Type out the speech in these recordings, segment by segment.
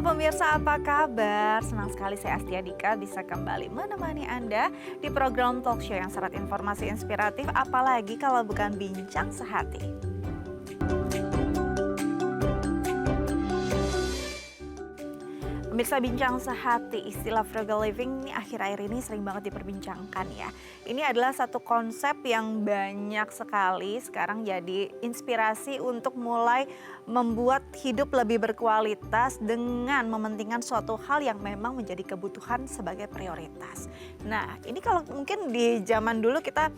Pemirsa, apa kabar? Senang sekali saya Astia Dika bisa kembali menemani Anda di program talk show yang syarat informasi inspiratif, apalagi kalau bukan bincang sehati. Pemirsa, bincang sehati, istilah frugal living ini akhir-akhir ini sering banget diperbincangkan ya. Ini adalah satu konsep yang banyak sekali sekarang jadi inspirasi untuk mulai membuat hidup lebih berkualitas dengan mementingkan suatu hal yang memang menjadi kebutuhan sebagai prioritas. Nah, ini kalau mungkin di zaman dulu kita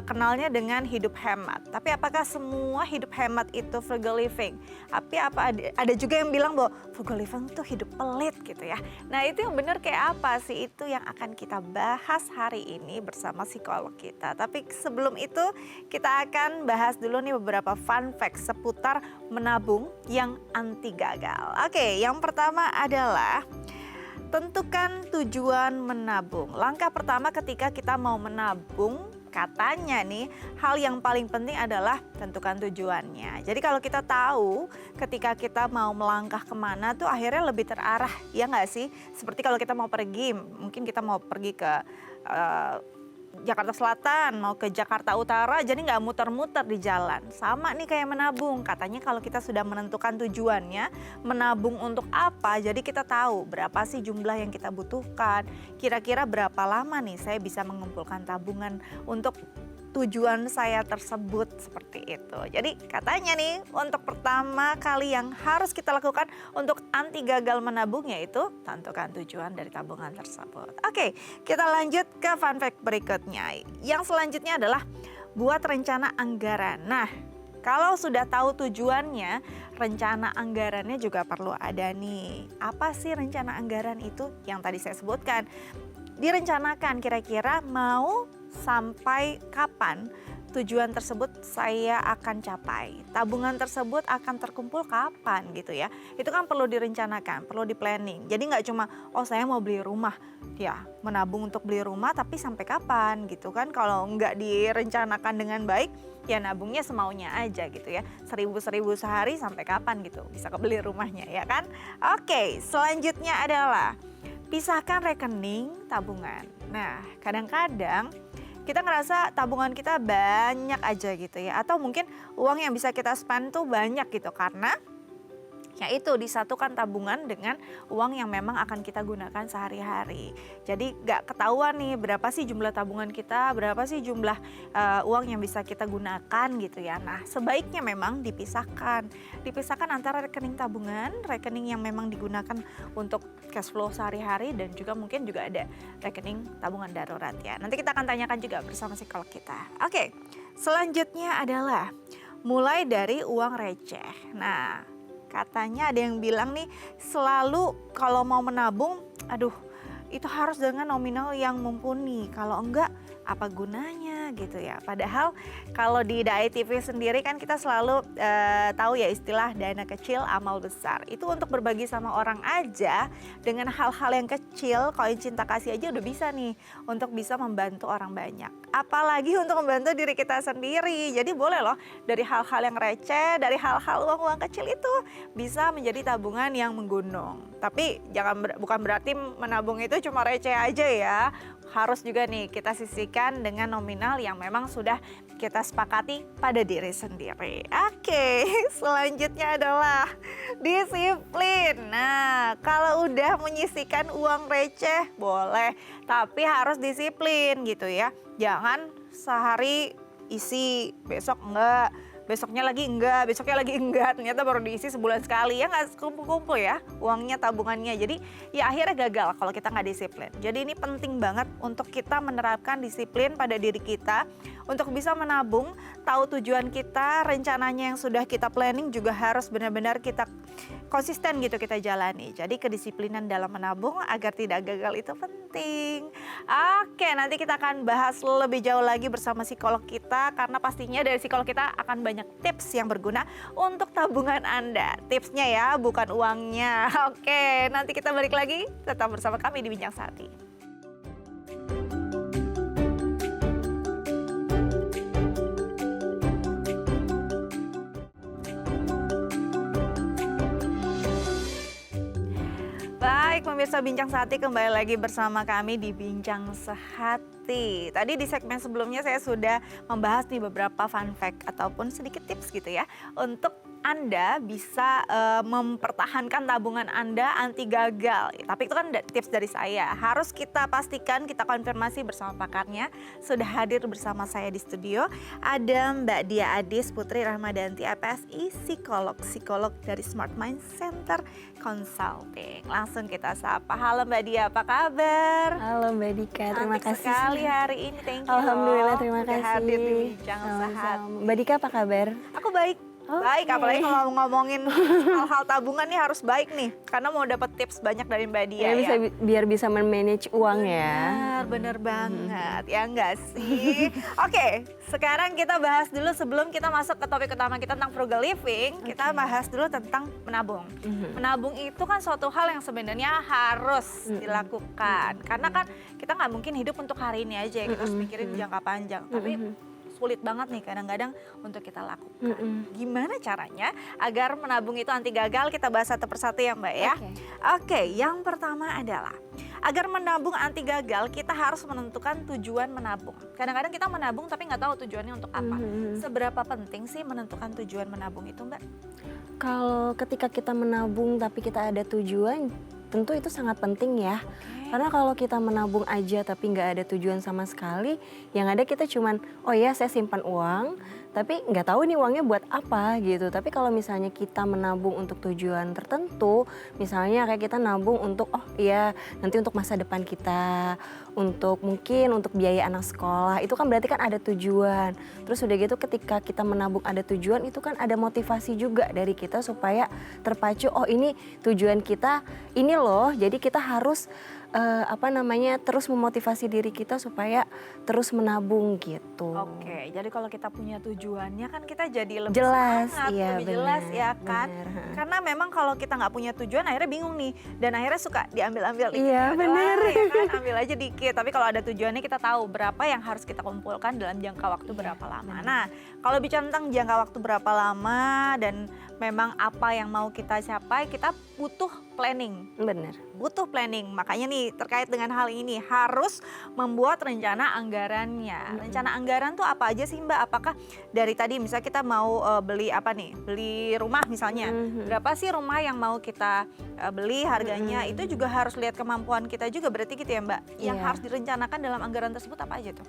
kenalnya dengan hidup hemat. Tapi apakah semua hidup hemat itu frugal living? Tapi ada juga yang bilang bahwa frugal living itu hidup pelit gitu ya. Nah, itu yang benar kayak apa sih? Itu yang akan kita bahas hari ini bersama psikolog kita. Tapi sebelum itu kita akan bahas dulu nih beberapa fun fact seputar menabung yang anti gagal. Oke, yang pertama adalah tentukan tujuan menabung. Langkah pertama ketika kita mau menabung, katanya nih hal yang paling penting adalah tentukan tujuannya. Jadi kalau kita tahu ketika kita mau melangkah kemana tuh akhirnya lebih terarah, ya nggak sih? Seperti kalau kita mau pergi, mungkin kita mau pergi ke Jakarta Selatan, mau ke Jakarta Utara, jadi nggak muter-muter di jalan. Sama nih kayak menabung, katanya kalau kita sudah menentukan tujuannya, menabung untuk apa, jadi kita tahu berapa sih jumlah yang kita butuhkan, kira-kira berapa lama nih saya bisa mengumpulkan tabungan untuk tujuan saya tersebut, seperti itu. Jadi katanya nih untuk pertama kali yang harus kita lakukan untuk anti gagal menabung yaitu tentukan tujuan dari tabungan tersebut. Oke, kita lanjut ke fun fact berikutnya. Yang selanjutnya adalah buat rencana anggaran. Nah, kalau sudah tahu tujuannya, rencana anggarannya juga perlu ada nih. Apa sih rencana anggaran itu? Yang tadi saya sebutkan. Direncanakan kira-kira mau sampai kapan tujuan tersebut saya akan capai. Tabungan tersebut akan terkumpul kapan gitu ya. Itu kan perlu direncanakan, perlu di planning. Jadi nggak cuma saya mau beli rumah, ya menabung untuk beli rumah tapi sampai kapan gitu kan. Kalau nggak direncanakan dengan baik ya nabungnya semaunya aja gitu ya. Seribu sehari sampai kapan gitu bisa kebeli rumahnya ya kan. Oke, selanjutnya adalah pisahkan rekening tabungan. Nah, kadang-kadang kita ngerasa tabungan kita banyak aja gitu ya. Atau mungkin uang yang bisa kita spend tuh banyak gitu. Karena ya itu disatukan tabungan dengan uang yang memang akan kita gunakan sehari-hari. Jadi gak ketahuan nih berapa sih jumlah tabungan kita, berapa sih jumlah uang yang bisa kita gunakan gitu ya. Nah, sebaiknya memang dipisahkan. Dipisahkan antara rekening tabungan, rekening yang memang digunakan untuk cash flow sehari-hari dan juga mungkin juga ada rekening tabungan darurat ya. Nanti kita akan tanyakan juga bersama psikolog kita. Oke, selanjutnya adalah mulai dari uang receh. Nah, katanya ada yang bilang nih selalu kalau mau menabung, itu harus dengan nominal yang mumpuni. Kalau enggak apa gunanya gitu ya. Padahal kalau di Dai TV sendiri kan kita selalu tahu ya istilah dana kecil amal besar. Itu untuk berbagi sama orang aja dengan hal-hal yang kecil, koin cinta kasih aja udah bisa nih untuk bisa membantu orang banyak. Apalagi untuk membantu diri kita sendiri. Jadi boleh loh dari hal-hal yang receh, dari hal-hal uang-uang kecil itu bisa menjadi tabungan yang menggunung. Tapi bukan berarti menabung itu cuma receh aja ya. Harus juga nih kita sisihkan dengan nominal yang memang sudah kita sepakati pada diri sendiri. Oke, selanjutnya adalah disiplin. Nah, kalau udah menyisihkan uang receh boleh, tapi harus disiplin gitu ya. Jangan sehari isi, besok enggak. Besoknya lagi enggak, ternyata baru diisi sebulan sekali ya nggak kumpul-kumpul ya uangnya tabungannya. Jadi ya akhirnya gagal kalau kita nggak disiplin. Jadi ini penting banget untuk kita menerapkan disiplin pada diri kita untuk bisa menabung, tahu tujuan kita, rencananya yang sudah kita planning juga harus benar-benar kita konsisten gitu kita jalani. Jadi kedisiplinan dalam menabung agar tidak gagal itu penting. Oke, nanti kita akan bahas lebih jauh lagi bersama psikolog kita karena pastinya dari psikolog kita akan banyak tips yang berguna untuk tabungan Anda. Tipsnya ya, bukan uangnya. Oke, nanti kita balik lagi. Tetap bersama kami di Bincang Sehati. Baik, pemirsa Bincang Sehati kembali lagi bersama kami di Bincang Sehati. Tadi di segmen sebelumnya saya sudah membahas nih beberapa fun fact ataupun sedikit tips gitu ya untuk Anda bisa mempertahankan tabungan Anda anti gagal. Tapi itu kan tips dari saya. Harus kita pastikan, kita konfirmasi bersama pakarnya. Sudah hadir bersama saya di studio ada Mbak Dia Adis Putri Rahmadanti APSI, psikolog dari Smart Mind Center Consulting. Langsung kita sapa. Halo Mbak Dia, apa kabar? Halo Mbak Dika, terima Cantik kasih sekali hari ini, thank you. Alhamdulillah, terima Sudah kasih. hadir di Bincang Sehati. Mbak Dika apa kabar? Aku baik. Baik, apalagi kalau ngomongin hal-hal tabungan nih harus baik nih. Karena mau dapat tips banyak dari Mbak Dia ya. Biar bisa manage uang ya. Bener banget, ya enggak sih? Oke, sekarang kita bahas dulu sebelum kita masuk ke topik utama kita tentang frugal living. Kita bahas dulu tentang menabung. Menabung itu kan suatu hal yang sebenarnya harus dilakukan. Karena kan kita nggak mungkin hidup untuk hari ini aja, kita harus mikirin jangka panjang. Tapi sulit banget nih kadang-kadang untuk kita lakukan. Gimana caranya agar menabung itu anti gagal? Kita bahas satu persatu ya Mbak ya. Oke, yang pertama adalah agar menabung anti gagal kita harus menentukan tujuan menabung. Kadang-kadang kita menabung tapi nggak tahu tujuannya untuk apa. Seberapa penting sih menentukan tujuan menabung itu Mbak? Kalau ketika kita menabung tapi kita ada tujuan, tentu itu sangat penting ya. Karena kalau kita menabung aja tapi nggak ada tujuan sama sekali, yang ada kita cuman, oh ya saya simpan uang, tapi nggak tahu nih uangnya buat apa gitu. Tapi kalau misalnya kita menabung untuk tujuan tertentu, misalnya kayak kita nabung untuk, oh iya nanti untuk masa depan kita, untuk mungkin untuk biaya anak sekolah, itu kan berarti kan ada tujuan. Terus udah gitu ketika kita menabung ada tujuan, itu kan ada motivasi juga dari kita supaya terpacu, oh ini tujuan kita, ini loh, jadi kita harus terus memotivasi diri kita supaya terus menabung gitu. Oke, jadi kalau kita punya tujuannya kan kita jadi lebih jelas, semangat, iya, lebih jelas ya kan. Bener. Karena memang kalau kita nggak punya tujuan akhirnya bingung nih dan akhirnya suka diambil-ambil dikit. Iya benar. Ya kan, ambil aja dikit. Tapi kalau ada tujuannya kita tahu berapa yang harus kita kumpulkan dalam jangka waktu berapa lama. Nah, kalau bicara tentang jangka waktu berapa lama dan memang apa yang mau kita capai, kita butuh planning. Benar. Butuh planning. Makanya nih terkait dengan hal ini harus membuat rencana anggarannya. Rencana anggaran tuh apa aja sih Mbak? Apakah dari tadi misalnya kita mau beli apa nih? Beli rumah misalnya. Berapa sih rumah yang mau kita beli harganya? Itu juga harus lihat kemampuan kita juga berarti gitu ya Mbak. Yang harus direncanakan dalam anggaran tersebut apa aja tuh?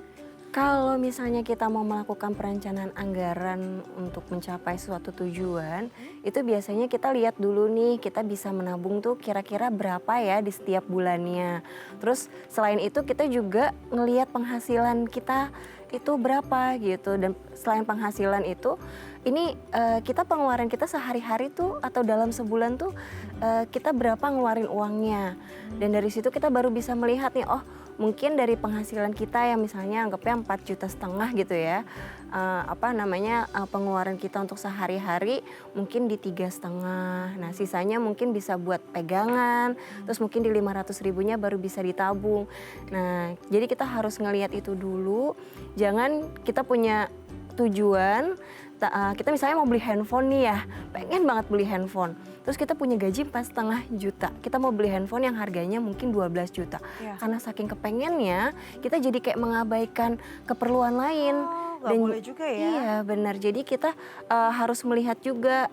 Kalau misalnya kita mau melakukan perencanaan anggaran untuk mencapai suatu tujuan, itu biasanya kita lihat dulu nih, kita bisa menabung tuh kira-kira berapa ya di setiap bulannya. Terus selain itu kita juga ngelihat penghasilan kita itu berapa gitu. Dan selain penghasilan itu, ini kita pengeluaran kita sehari-hari tuh atau dalam sebulan tuh kita berapa ngeluarin uangnya. Dan dari situ kita baru bisa melihat nih, oh mungkin dari penghasilan kita yang misalnya anggapnya 4,5 juta gitu ya, pengeluaran kita untuk sehari-hari mungkin di 3,5. Nah sisanya mungkin bisa buat pegangan, terus mungkin di 500.000-nya baru bisa ditabung. Nah jadi kita harus ngelihat itu dulu, jangan kita punya tujuan, kita misalnya mau beli handphone nih ya, pengen banget beli handphone. Terus kita punya gaji 4,5 juta, kita mau beli handphone yang harganya mungkin 12 juta. Karena saking kepengennya, kita jadi kayak mengabaikan keperluan lain. Nggak boleh juga ya. Iya benar, jadi kita harus melihat juga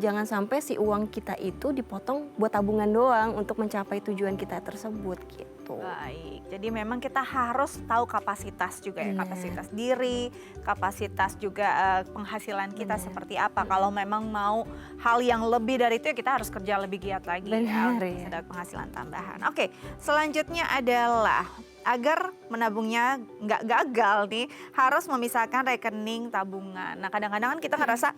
jangan sampai si uang kita itu dipotong buat tabungan doang untuk mencapai tujuan kita tersebut gitu. Baik, jadi memang kita harus tahu kapasitas juga ya, kapasitas diri, kapasitas juga penghasilan kita seperti apa. Kalau memang mau hal yang lebih dari itu ya kita harus kerja lebih giat lagi ya, untuk bisa dapat penghasilan tambahan. Oke, selanjutnya adalah agar menabungnya nggak gagal nih, harus memisahkan rekening tabungan. Nah kadang-kadang kan kita ngerasa,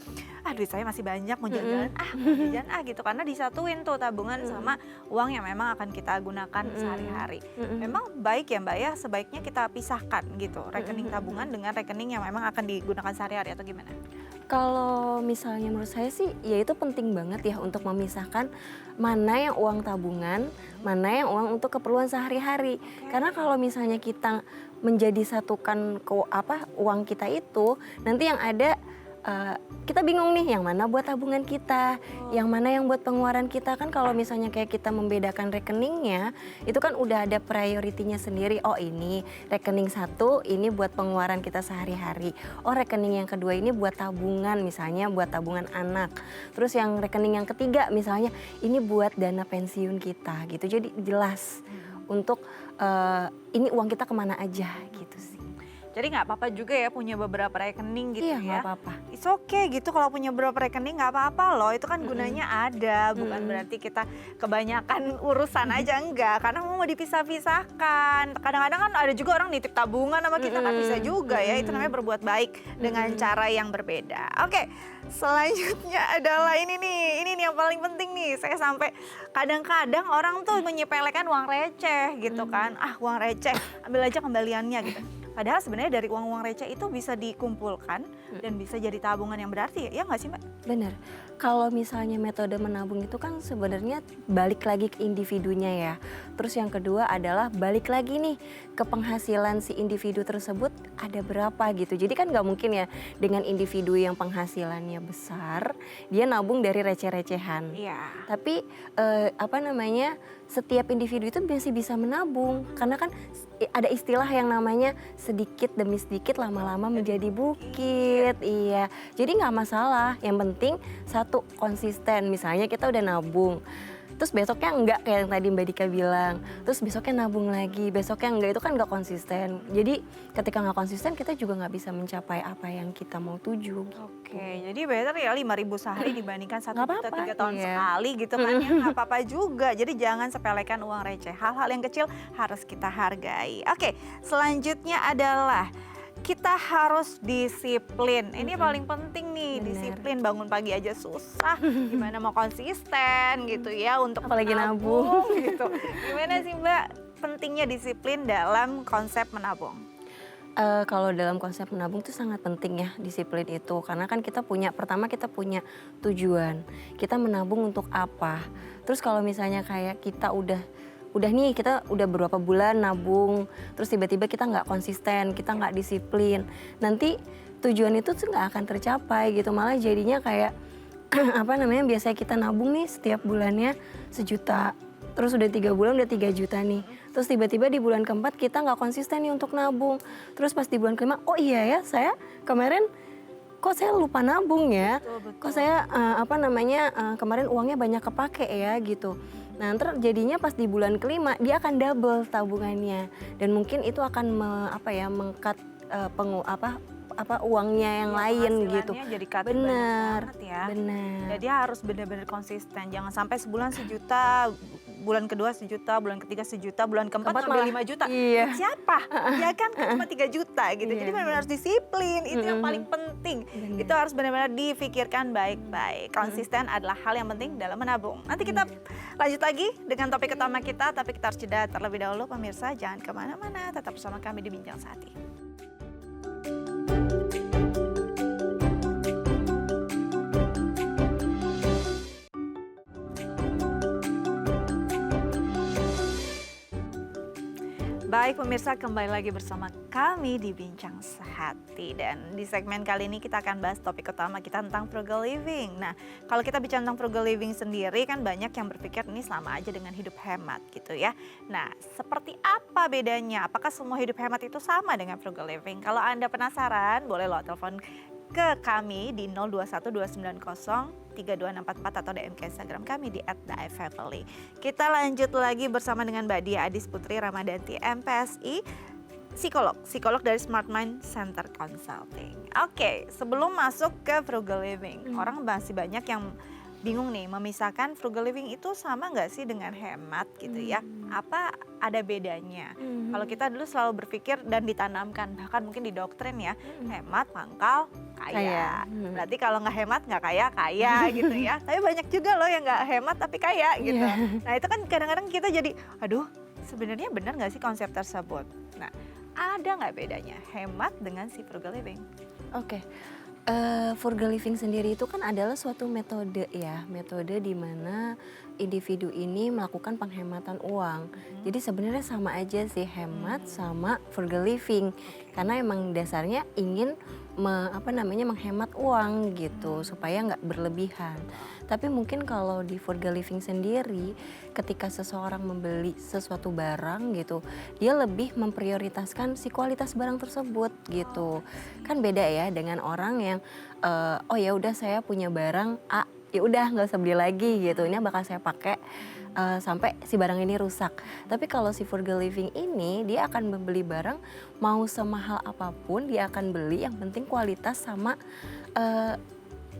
duit saya masih banyak mau jalan, mau jajan gitu. Karena disatuin tuh tabungan sama uang yang memang akan kita gunakan sehari-hari. Memang baik ya Mbak ya, sebaiknya kita pisahkan gitu, rekening tabungan dengan rekening yang memang akan digunakan sehari-hari atau gimana? Kalau misalnya menurut saya sih, ya itu penting banget ya untuk memisahkan mana yang uang tabungan, mana yang uang untuk keperluan sehari-hari. Karena kalau misalnya kita menjadi satukan uang kita itu, nanti yang ada kita bingung nih yang mana buat tabungan kita, yang mana yang buat pengeluaran kita. Kan kalau misalnya kayak kita membedakan rekeningnya, itu kan udah ada prioritinya sendiri. Oh ini rekening satu, ini buat pengeluaran kita sehari-hari. Oh rekening yang kedua ini buat tabungan, misalnya buat tabungan anak. Terus yang rekening yang ketiga misalnya ini buat dana pensiun kita gitu. Jadi jelas untuk ini uang kita kemana aja gitu sih. Jadi nggak apa-apa juga ya punya beberapa rekening gitu Iya ya. nggak apa-apa. It's okay gitu kalau punya beberapa rekening nggak apa-apa loh. Itu kan gunanya ada, bukan berarti kita kebanyakan urusan aja enggak. Karena mau dipisah-pisahkan. Kadang-kadang kan ada juga orang nitip tabungan sama kita nggak bisa juga ya. Itu namanya berbuat baik dengan cara yang berbeda. Oke, selanjutnya adalah ini nih yang paling penting nih. Saya sampai kadang-kadang orang tuh menyepelekan uang receh gitu kan. Ah uang receh, ambil aja kembaliannya gitu. Padahal sebenarnya dari uang-uang receh itu bisa dikumpulkan dan bisa jadi tabungan yang berarti ya nggak sih Mbak? Benar. Kalau misalnya metode menabung itu kan sebenarnya balik lagi ke individunya ya. Terus yang kedua adalah balik lagi nih ke penghasilan si individu tersebut ada berapa gitu. Jadi kan nggak mungkin ya dengan individu yang penghasilannya besar dia nabung dari receh-recehan. Iya. Tapi setiap individu itu masih bisa menabung karena kan ada istilah yang namanya sedikit demi sedikit lama-lama menjadi bukit. Iya. Jadi nggak masalah. Yang penting satu konsisten. Misalnya kita udah nabung. Terus besoknya enggak kayak yang tadi Mbak Dika bilang. Terus besoknya nabung lagi, besoknya enggak, itu kan nggak konsisten. Jadi ketika nggak konsisten kita juga nggak bisa mencapai apa yang kita mau tuju. Oke, jadi better ya 5.000 sehari dibandingkan 1 Nggak juta apa-apa, 3 tahun iya. sekali gitu kan ya nggak apa-apa juga. Jadi jangan sepelekan uang receh. Hal-hal yang kecil harus kita hargai. Oke, selanjutnya adalah kita harus disiplin. Ini paling penting nih, Benar. disiplin. Bangun pagi aja susah. Gimana mau konsisten gitu ya untuk Apalagi menabung gitu. Gimana sih Mbak pentingnya disiplin dalam konsep menabung? Kalau dalam konsep menabung itu sangat penting ya disiplin itu karena kan pertama kita punya tujuan, kita menabung untuk apa. Terus kalau misalnya kayak kita udah nih kita udah berapa bulan nabung, terus tiba-tiba kita nggak konsisten, kita nggak disiplin, nanti tujuan itu tuh nggak akan tercapai gitu, malah jadinya kayak biasanya kita nabung nih setiap bulannya 1 juta. Terus udah 3 bulan udah 3 juta nih. Terus tiba-tiba di bulan keempat kita nggak konsisten nih untuk nabung. Terus pas di bulan kelima, oh iya ya saya kemarin kok saya lupa nabung ya. Betul. Kok saya kemarin uangnya banyak kepake ya gitu. Nah ntar jadinya pas di bulan kelima dia akan double tabungannya. Dan mungkin itu akan mengkat uangnya yang lain gitu. Penghasilannya jadi cut Benar, banget ya. benar. Jadi harus benar-benar konsisten. Jangan sampai sebulan 1 juta, bulan kedua 1 juta, bulan ketiga 1 juta, bulan keempat Keempat ngambil malah 5 juta. iya. Siapa? Ya kan cuma 3 juta gitu. Iya. Jadi benar-benar harus disiplin. Itu yang paling penting. Benar. Itu harus benar-benar difikirkan baik-baik. Konsisten adalah hal yang penting dalam menabung. Nanti kita lanjut lagi dengan topik utama kita, tapi kita harus jeda terlebih dahulu pemirsa. Jangan kemana-mana, tetap bersama kami di Bincang Sehati. Baik pemirsa, kembali lagi bersama kami di Bincang Sehati. Dan di segmen kali ini kita akan bahas topik utama kita tentang frugal living. Nah, kalau kita bicara tentang frugal living sendiri kan banyak yang berpikir ini sama aja dengan hidup hemat gitu ya. Nah, seperti apa bedanya? Apakah semua hidup hemat itu sama dengan frugal living? Kalau Anda penasaran, boleh lo telepon ke kami di 0212903244 atau DM ke Instagram kami di @daifamily. Kita lanjut lagi bersama dengan Mbak Dia Adis Putri Ramadanti MPSI, psikolog dari Smart Mind Center Consulting. Oke, sebelum masuk ke frugal living, orang masih banyak yang bingung nih memisahkan frugal living itu sama nggak sih dengan hemat gitu ya? Apa ada bedanya? Kalau kita dulu selalu berpikir dan ditanamkan bahkan mungkin di doktrin ya, hemat pangkal kaya. Berarti kalau nggak hemat nggak kaya gitu ya. Tapi banyak juga loh yang nggak hemat tapi kaya gitu. Nah itu kan kadang-kadang kita jadi, aduh sebenarnya benar nggak sih konsep tersebut? Nah ada nggak bedanya hemat dengan si frugal living? Oke. Frugal living sendiri itu kan adalah suatu metode ya, metode di mana individu ini melakukan penghematan uang. Jadi sebenarnya sama aja sih hemat sama frugal living, karena emang dasarnya ingin menghemat uang gitu supaya nggak berlebihan. Tapi mungkin kalau di frugal living sendiri, ketika seseorang membeli sesuatu barang gitu, dia lebih memprioritaskan si kualitas barang tersebut gitu. Kan beda ya dengan orang yang oh ya udah saya punya barang A, ya udah nggak usah beli lagi gitu. Ini bakal saya pakai sampai si barang ini rusak. Tapi kalau si frugal living ini dia akan membeli barang mau semahal apapun dia akan beli, yang penting kualitas sama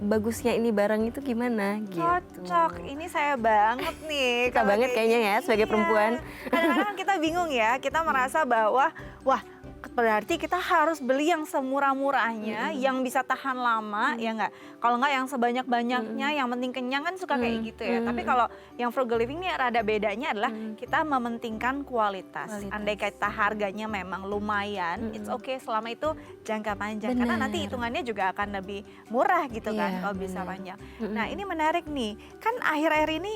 bagusnya ini barang itu gimana gitu. Cocok, ini saya banget nih. Kita kalau banget kayak kayaknya gini. ya sebagai Iya. perempuan. Kadang-kadang kan kita bingung ya, kita merasa bahwa wah berarti kita harus beli yang semurah-murahnya, yang bisa tahan lama, ya nggak? Kalau nggak yang sebanyak-banyaknya, yang penting kenyang kan suka kayak gitu ya. Tapi kalau yang frugal living ini rada bedanya adalah kita mementingkan kualitas. Andai kata harganya memang lumayan, it's okay selama itu jangka panjang. Karena nanti Benar. hitungannya juga akan lebih murah gitu kan Iya, kalau bisa benar. panjang. Nah ini menarik nih, kan akhir-akhir ini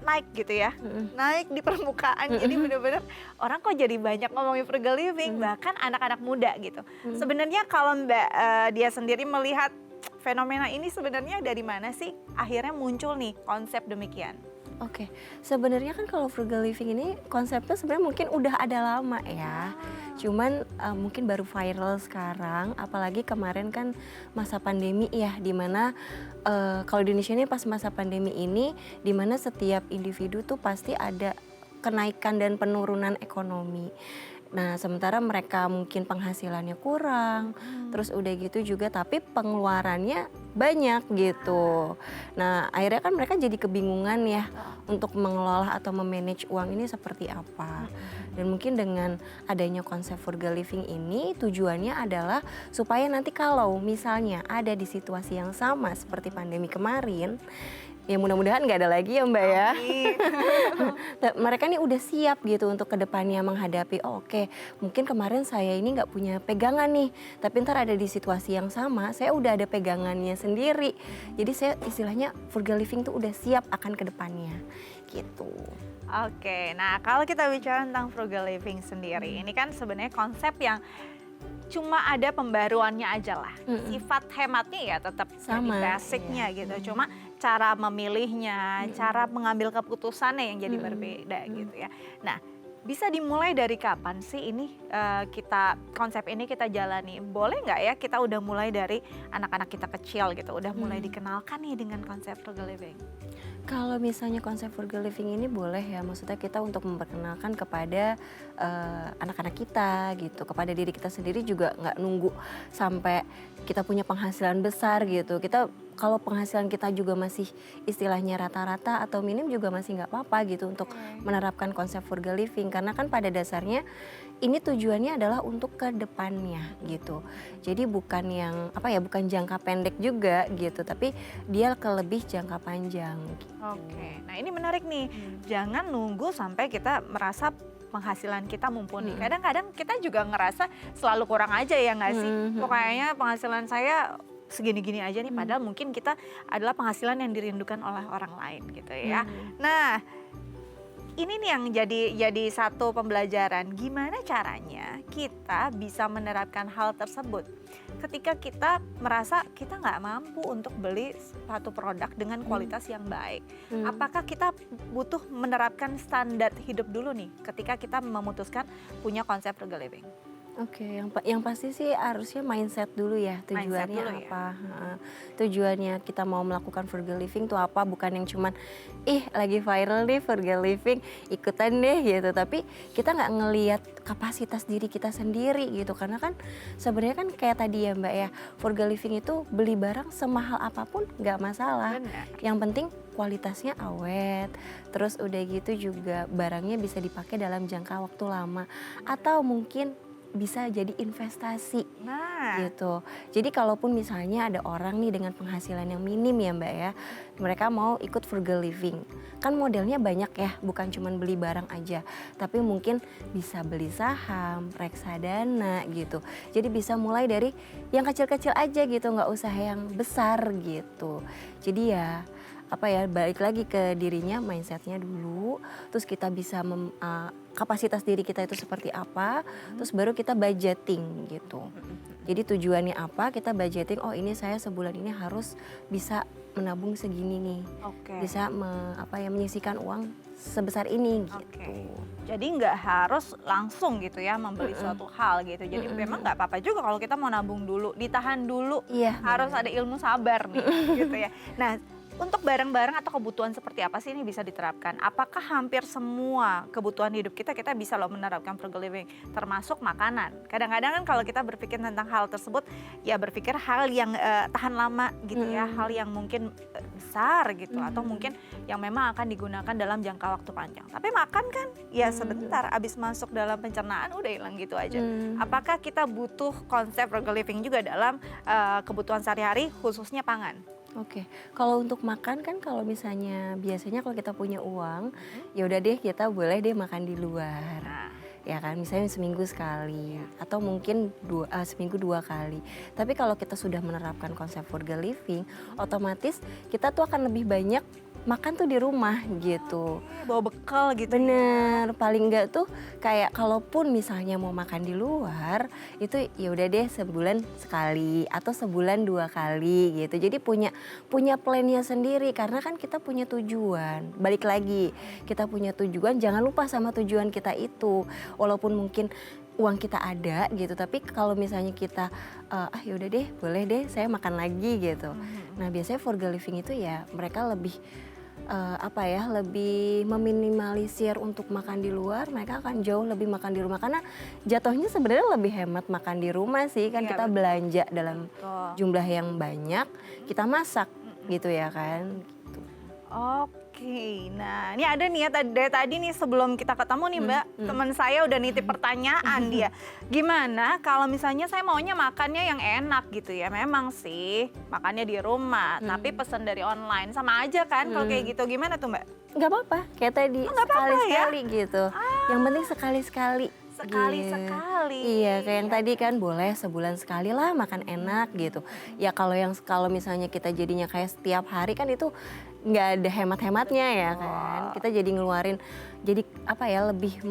naik gitu ya, naik di permukaan. Jadi bener-bener orang kok jadi banyak ngomongin frugal living, bahkan anak-anak muda gitu. Sebenarnya kalau Mbak dia sendiri melihat fenomena ini sebenarnya dari mana sih akhirnya muncul nih konsep demikian? Oke, sebenarnya kan kalau frugal living ini konsepnya sebenarnya mungkin udah ada lama ya. Cuman mungkin baru viral sekarang, apalagi kemarin kan masa pandemi ya, dimana kalau di Indonesia ini pas masa pandemi ini, dimana setiap individu tuh pasti ada kenaikan dan penurunan ekonomi. Nah, sementara mereka mungkin penghasilannya kurang, terus udah gitu juga tapi pengeluarannya banyak gitu. Nah, akhirnya kan mereka jadi kebingungan ya untuk mengelola atau memanage uang ini seperti apa. Dan mungkin dengan adanya konsep frugal living ini tujuannya adalah supaya nanti kalau misalnya ada di situasi yang sama seperti pandemi kemarin, ya mudah-mudahan nggak ada lagi ya Mbak ya. Amin. Mereka nih udah siap gitu untuk kedepannya menghadapi, oh, oke mungkin kemarin saya ini nggak punya pegangan nih, tapi ntar ada di situasi yang sama, saya udah ada pegangannya sendiri. Jadi saya istilahnya frugal living tuh udah siap akan kedepannya gitu. Oke, nah kalau kita bicara tentang frugal living sendiri, ini kan sebenarnya konsep yang cuma ada pembaruannya aja lah. Sifat hematnya ya tetap jadi Sama, basicnya iya. gitu. Cuma cara memilihnya, cara mengambil keputusannya yang jadi berbeda gitu ya. Nah, bisa dimulai dari kapan sih ini konsep ini kita jalani? Boleh nggak ya kita udah mulai dari anak-anak kita kecil gitu, udah mulai dikenalkan nih dengan konsep frugal living? Kalau misalnya konsep frugal living ini boleh ya, maksudnya kita untuk memperkenalkan kepada anak-anak kita gitu, kepada diri kita sendiri juga nggak nunggu sampai kita punya penghasilan besar gitu. Kita kalau penghasilan kita juga masih istilahnya rata-rata atau minim juga masih nggak apa-apa gitu untuk menerapkan konsep frugal living, karena kan pada dasarnya ini tujuannya adalah untuk ke depannya gitu. Jadi bukan yang bukan jangka pendek juga gitu, tapi dia ke lebih jangka panjang. Gitu. Oke, nah ini menarik nih. Jangan nunggu sampai kita merasa penghasilan kita mumpuni. Kadang-kadang kita juga ngerasa selalu kurang aja ya nggak sih? Pokoknya penghasilan saya segini-gini aja nih, padahal mungkin kita adalah penghasilan yang dirindukan oleh orang lain gitu ya. Nah, ini nih yang jadi satu pembelajaran. Gimana caranya kita bisa menerapkan hal tersebut ketika kita merasa kita nggak mampu untuk beli suatu produk dengan kualitas yang baik. Apakah kita butuh menerapkan standar hidup dulu nih ketika kita memutuskan punya konsep frugal living? Oke, yang pasti sih harusnya mindset dulu ya, Mindset tujuannya dulu ya. apa. Tujuannya kita mau melakukan frugal living tuh apa, bukan yang cuman lagi viral nih frugal living ikutan deh gitu, tapi kita nggak ngelihat kapasitas diri kita sendiri gitu, karena kan sebenarnya kan kayak tadi ya Mbak ya, frugal living itu beli barang semahal apapun nggak masalah. Benar. Yang penting kualitasnya awet, terus udah gitu juga barangnya bisa dipakai dalam jangka waktu lama, atau mungkin bisa jadi investasi Nah, gitu. Jadi kalaupun misalnya ada orang nih dengan penghasilan yang minim ya Mbak ya, mereka mau ikut frugal living. Kan modelnya banyak ya, bukan cuma beli barang aja, tapi mungkin bisa beli saham, reksadana gitu. Jadi bisa mulai dari yang kecil-kecil aja gitu, nggak usah yang besar gitu. Jadi ya apa ya, balik lagi ke dirinya, mindsetnya dulu, terus kita bisa kapasitas diri kita itu seperti apa, terus baru kita budgeting gitu. Jadi tujuannya apa, kita budgeting, oh ini saya sebulan ini harus bisa menabung segini nih, Oke. bisa menyisihkan uang sebesar ini gitu. Oke. Jadi nggak harus langsung gitu ya membeli suatu hal gitu. Jadi memang nggak apa-apa juga kalau kita mau nabung dulu, ditahan dulu. Iya, Harus ada ilmu sabar nih gitu ya. Nah, untuk barang-barang atau kebutuhan seperti apa sih ini bisa diterapkan? Apakah hampir semua kebutuhan hidup kita bisa loh menerapkan frugal living, termasuk makanan? Kadang-kadang kan kalau kita berpikir tentang hal tersebut, ya berpikir hal yang tahan lama gitu ya, hal yang mungkin besar gitu, atau mungkin yang memang akan digunakan dalam jangka waktu panjang. Tapi makan kan ya sebentar, abis masuk dalam pencernaan udah hilang gitu aja. Apakah kita butuh konsep frugal living juga dalam kebutuhan sehari-hari, khususnya pangan? Oke, kalau untuk makan kan kalau misalnya biasanya kalau kita punya uang, ya udah deh kita boleh deh makan di luar. Nah, Ya kan, misalnya seminggu sekali atau mungkin seminggu 2 kali. Tapi kalau kita sudah menerapkan konsep frugal living, otomatis kita tuh akan lebih banyak makan tuh di rumah gitu. bawa bekal gitu. Bener, paling enggak tuh kayak kalaupun misalnya mau makan di luar, itu ya udah deh sebulan sekali atau sebulan 2 kali gitu. Jadi punya plannya sendiri karena kan kita punya tujuan. Balik lagi, kita punya tujuan, jangan lupa sama tujuan kita itu. Walaupun mungkin uang kita ada gitu, tapi kalau misalnya kita ya udah deh, boleh deh saya makan lagi gitu. Nah, biasanya frugal living itu ya mereka lebih lebih meminimalisir untuk makan di luar, mereka akan jauh lebih makan di rumah karena jatuhnya sebenarnya lebih hemat makan di rumah sih kan, Iya, kita betul. belanja dalam Betul. jumlah yang banyak, kita masak gitu ya kan. Gitu. Oke, nah ini ada nih ya dari tadi nih sebelum kita ketemu nih Mbak, teman saya udah nitip pertanyaan dia. Gimana kalau misalnya saya maunya makannya yang enak gitu ya, memang sih makannya di rumah, tapi pesan dari online sama aja kan kalau kayak gitu, gimana tuh Mbak? Nggak apa-apa, kayak tadi nggak apa-apa ya? sekali-sekali gitu. Yang penting sekali-sekali. Sekali-sekali. Iya, kayak yang tadi kan boleh sebulan sekali lah makan enak gitu. Ya kalau misalnya kita jadinya kayak setiap hari kan itu nggak ada hemat-hematnya ya kan. Kita jadi ngeluarin, jadi lebih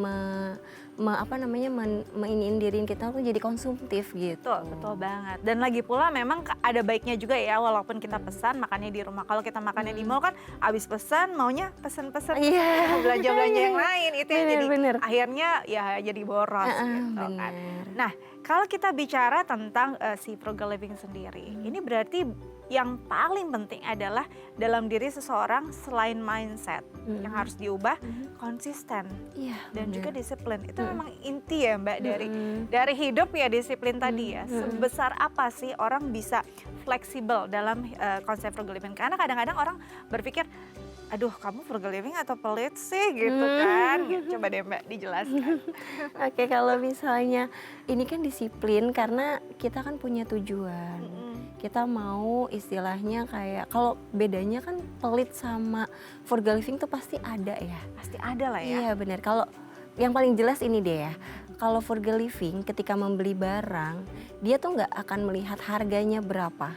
meiniin diri kita tuh jadi konsumtif gitu. Betul, betul banget. Dan lagi pula memang ada baiknya juga ya walaupun kita pesan makannya di rumah. Kalau kita makannya di mall kan abis pesan maunya pesen-pesen Iya. belanja-belanja yang lain. Itu yang jadi Bener. akhirnya ya jadi boros gitu kan. Bener. Nah, kalau kita bicara tentang si frugal living sendiri, ini berarti yang paling penting adalah dalam diri seseorang selain mindset yang harus diubah, konsisten Iya. dan bener. juga disiplin. Itu memang inti ya Mbak dari hidup ya, disiplin tadi ya. Sebesar apa sih orang bisa fleksibel dalam konsep frugal living? Karena kadang-kadang orang berpikir, aduh kamu frugal living atau pelit sih gitu kan. Coba deh Mbak dijelaskan. Oke, kalau misalnya ini kan disiplin karena kita kan punya tujuan. Kita mau istilahnya kayak, kalau bedanya kan pelit sama frugal living tuh pasti ada ya. Pasti ada lah ya. Iya benar. Kalau yang paling jelas ini deh ya. Kalau frugal living ketika membeli barang, dia tuh nggak akan melihat harganya berapa,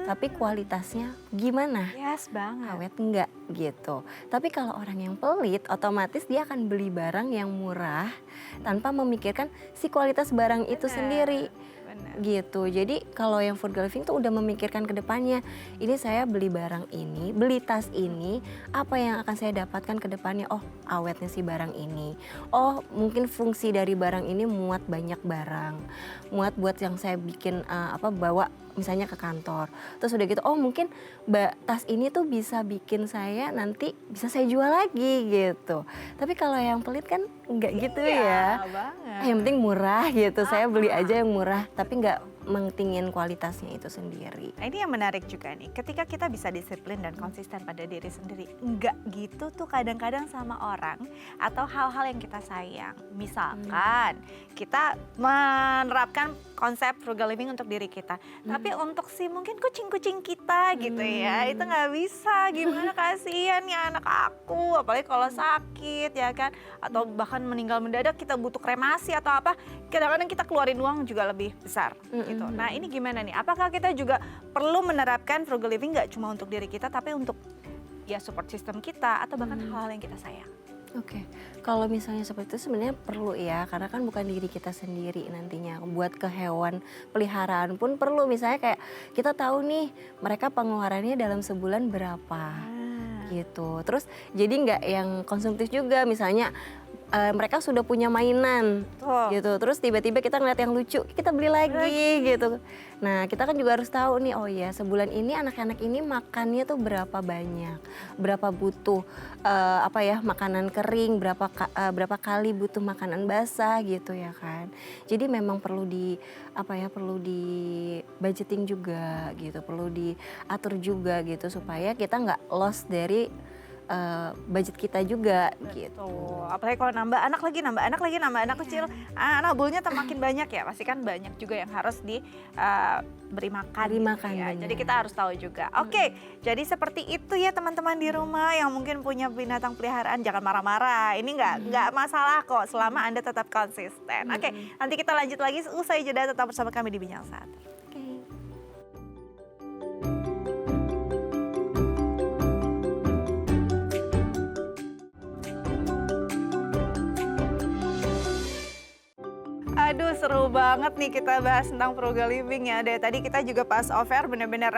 tapi kualitasnya gimana. Yes banget. Awet enggak gitu. Tapi kalau orang yang pelit, otomatis dia akan beli barang yang murah tanpa memikirkan si kualitas barang itu sendiri. Benar. Gitu. Jadi kalau yang frugal living tuh udah memikirkan ke depannya. Ini saya beli barang ini, beli tas ini, apa yang akan saya dapatkan ke depannya? Oh, awetnya si barang ini. Oh, mungkin fungsi dari barang ini muat banyak barang. Muat buat yang saya bikin bawa misalnya ke kantor. Terus udah gitu, oh mungkin tas ini tuh bisa bikin saya nanti bisa saya jual lagi gitu. Tapi kalau yang pelit kan enggak gitu ya. Banget. Yang penting murah gitu, saya beli aja yang murah, tapi nggak mentingin kualitasnya itu sendiri. Nah ini yang menarik juga nih, ketika kita bisa disiplin dan konsisten pada diri sendiri, enggak gitu tuh kadang-kadang sama orang atau hal-hal yang kita sayang. Misalkan kita menerapkan konsep frugal living untuk diri kita, tapi untuk si mungkin kucing-kucing kita gitu ya, itu nggak bisa, gimana kasihan ya anak aku, apalagi kalau sakit ya kan, atau bahkan meninggal mendadak kita butuh kremasi atau apa, kadang-kadang kita keluarin uang juga lebih besar gitu. Nah ini gimana nih, apakah kita juga perlu menerapkan frugal living nggak cuma untuk diri kita tapi untuk ya support system kita atau bahkan hal-hal yang kita sayang. Oke, kalau misalnya seperti itu sebenarnya perlu ya, karena kan bukan diri kita sendiri nantinya. Buat ke hewan peliharaan pun perlu, misalnya kayak kita tahu nih mereka pengeluarannya dalam sebulan berapa gitu. Terus jadi nggak yang konsumtif juga, misalnya mereka sudah punya mainan gitu, terus tiba-tiba kita ngeliat yang lucu, kita beli lagi gitu. Nah kita kan juga harus tahu nih, oh ya sebulan ini anak-anak ini makannya tuh berapa banyak, berapa butuh makanan kering, berapa kali butuh makanan basah gitu ya kan. Jadi memang perlu perlu di budgeting juga gitu, perlu diatur juga gitu supaya kita nggak loss dari budget kita juga gitu. Apalagi kalau nambah anak lagi, nambah anak kecil, nabulnya makin banyak ya. Pasti kan banyak juga yang harus diberi makan. Ya. Jadi kita harus tahu juga. Oke, jadi seperti itu ya teman-teman di rumah yang mungkin punya binatang peliharaan, jangan marah-marah. Ini nggak masalah kok selama Anda tetap konsisten. Oke, nanti kita lanjut lagi usai jeda, tetap bersama kami di Bincang Saat. Aduh seru banget nih kita bahas tentang frugal living ya. Dari tadi kita juga pas off-air bener-bener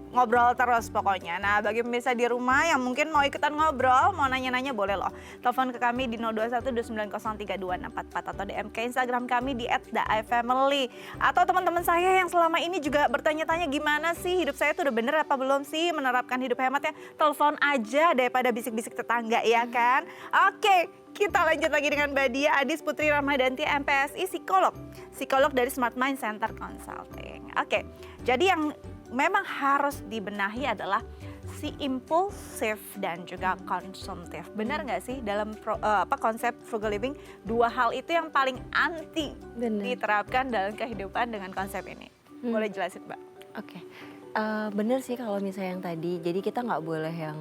ngobrol terus pokoknya. Nah bagi pemirsa di rumah yang mungkin mau ikutan ngobrol, mau nanya-nanya boleh loh. Telepon ke kami di 021-2903-2644 atau DM ke Instagram kami di @daifamily. Atau teman-teman saya yang selama ini juga bertanya-tanya gimana sih hidup saya tuh udah bener apa belum sih menerapkan hidup hemat ya. Telepon aja daripada bisik-bisik tetangga ya kan. Oke. Kita lanjut lagi dengan Mbak Dia Adis Putri Ramadhanti MPSI, psikolog dari Smart Mind Center Consulting. Oke, jadi yang memang harus dibenahi adalah si impulsif dan juga konsumtif. Benar nggak sih dalam konsep frugal living, dua hal itu yang paling anti diterapkan dalam kehidupan dengan konsep ini? Boleh jelasin Mbak? Oke. Bener sih kalau misalnya yang tadi, jadi kita nggak boleh yang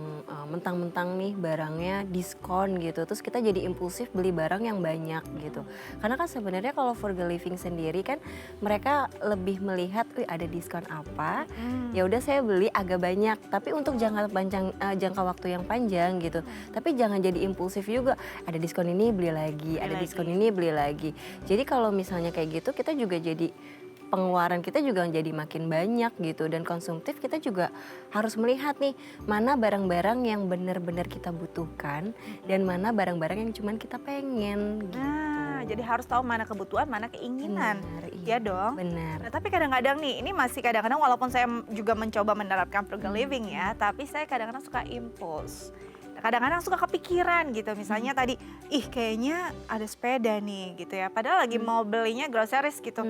mentang-mentang nih barangnya diskon gitu, terus kita jadi impulsif beli barang yang banyak gitu. Karena kan sebenarnya kalau frugal living sendiri kan mereka lebih melihat, ada diskon apa, ya udah saya beli agak banyak, tapi untuk jangka waktu yang panjang gitu. Tapi jangan jadi impulsif juga, ada diskon ini beli lagi, diskon ini beli lagi. Jadi kalau misalnya kayak gitu kita juga jadi pengeluaran kita juga jadi makin banyak gitu, dan konsumtif kita juga harus melihat nih mana barang-barang yang benar-benar kita butuhkan dan mana barang-barang yang cuman kita pengen gitu. Jadi harus tahu mana kebutuhan, mana keinginan. Iya dong. Benar. Nah, tapi kadang-kadang nih, ini masih kadang-kadang walaupun saya juga mencoba menerapkan frugal living ya, tapi saya kadang-kadang suka impuls. Kadang-kadang suka kepikiran gitu, misalnya tadi, kayaknya ada sepeda nih gitu ya, padahal lagi mau belinya groceries gitu,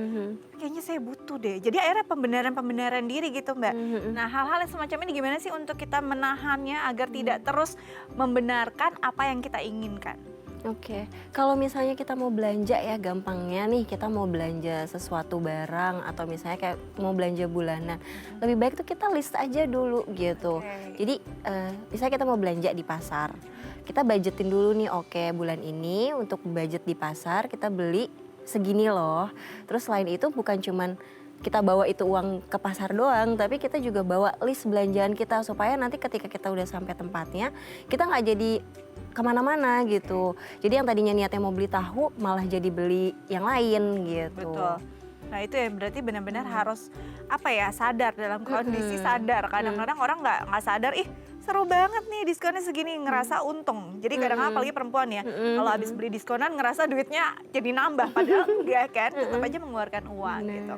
kayaknya saya butuh deh. Jadi akhirnya pembenaran diri gitu Mbak. Nah hal-hal yang semacam ini gimana sih untuk kita menahannya agar tidak terus membenarkan apa yang kita inginkan? Oke, kalau misalnya kita mau belanja ya, gampangnya nih kita mau belanja sesuatu barang atau misalnya kayak mau belanja bulanan, lebih baik tuh kita list aja dulu gitu. Jadi misalnya kita mau belanja di pasar, kita budgetin dulu nih, oke bulan ini untuk budget di pasar kita beli segini loh. Terus selain itu bukan cuman kita bawa itu uang ke pasar doang, tapi kita juga bawa list belanjaan kita supaya nanti ketika kita udah sampai tempatnya kita nggak jadi kemana-mana gitu. Jadi yang tadinya niatnya mau beli tahu malah jadi beli yang lain gitu. Betul. Nah itu ya berarti benar-benar harus sadar, dalam kondisi sadar. Kadang-kadang orang nggak sadar, seru banget nih diskonnya segini, ngerasa untung. Jadi kadang-kadang apalagi perempuan ya, kalau habis beli diskonan ngerasa duitnya jadi nambah, padahal enggak kan, tetap aja mengeluarkan uang gitu.